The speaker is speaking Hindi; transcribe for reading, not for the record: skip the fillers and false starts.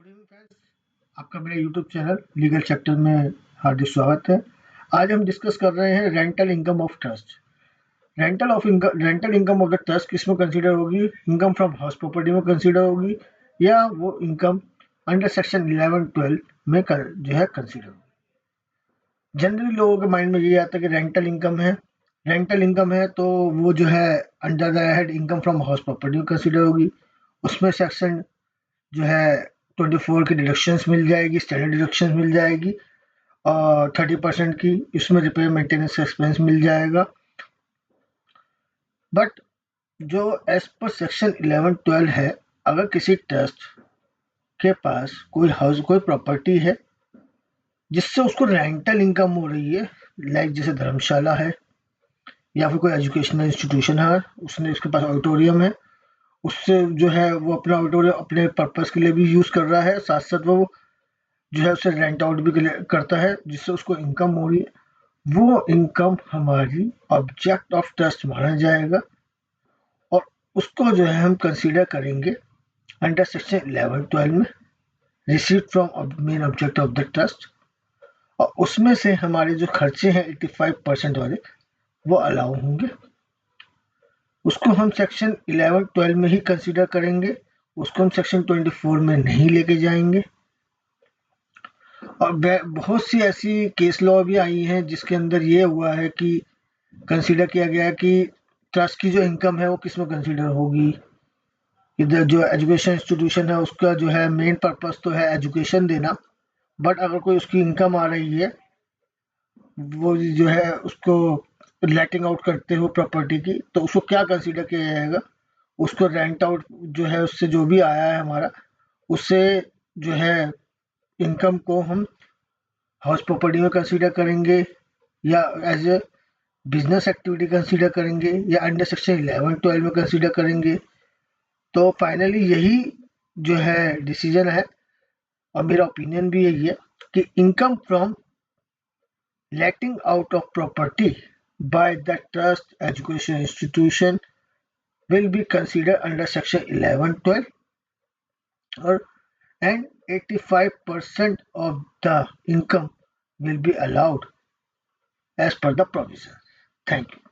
गुड इवनिंग फ्रेंड्स, आपका मेरे यूट्यूब चैनल लीगल चैप्टर में हार्दिक स्वागत है। आज हम डिस्कस कर रहे हैं rental income of trust. Rental income of the trust किस में कंसीडर होगी? इनकम फ्रॉम हाउस प्रॉपर्टी में कंसीडर होगी या वो इनकम अंडर सेक्शन 11-12 में जो है कंसीडर होगी। जनरली लोगों के माइंड में ये आता है कि रेंटल इनकम है तो वो जो है under the head income from house property में कंसीडर होगी। उसमें सेक्शन जो है 24 की डिडक्शंस मिल जाएगी, स्टैंडर्ड डिडक्शंस मिल जाएगी और 30% की इसमें रिपेयर मेंटेनेंस एक्सपेंस मिल जाएगा। बट जो एज पर सेक्शन 11-12 है, अगर किसी ट्रस्ट के पास कोई प्रॉपर्टी है जिससे उसको रेंटल इनकम हो रही है, लाइक जैसे धर्मशाला है या फिर कोई एजुकेशनल इंस्टीट्यूशन है, उसके पास ऑडिटोरियम है, उससे जो है वो अपना ऑडिटोरियम अपने पर्पस के लिए भी यूज कर रहा है, साथ साथ वो जो है उसे रेंट आउट भी करता है जिससे उसको इनकम हो रही है, वो इनकम हमारी ऑब्जेक्ट ऑफ ट्रस्ट माना जाएगा और उसको जो है हम कंसीडर करेंगे अंडर सेक्शन 11-12 में received from main object of the trust, और उसमें से हमारे जो खर्चे हैं 85% वाले वो अलाउ होंगे। उसको हम सेक्शन 11-12 में ही कंसीडर करेंगे, उसको हम सेक्शन 24 में नहीं लेके जाएंगे। और बहुत सी ऐसी केस लॉ भी आई हैं जिसके अंदर ये हुआ है कि कंसीडर किया गया है कि ट्रस्ट की जो इनकम है वो किस में कंसीडर होगी। इधर जो एजुकेशन इंस्टीट्यूशन है उसका जो है मेन पर्पस तो है एजुकेशन देना, बट अगर कोई उसकी इनकम आ रही है वो जो है उसको लेटिंग आउट करते हो प्रॉपर्टी की, तो उसको क्या कंसीडर किया जाएगा? उसको रेंट आउट जो है उससे जो भी आया है हमारा, उससे जो है इनकम को हम हाउस प्रॉपर्टी में कंसीडर करेंगे या as a business activity consider करेंगे या अंडर सेक्शन 11-12 में कंसीडर करेंगे। तो फाइनली यही जो है डिसीजन है और मेरा ओपिनियन भी यही है कि income from letting out of property by the trust education institution will be considered under section 11-12 and 85% of the income will be allowed as per the provision. Thank you.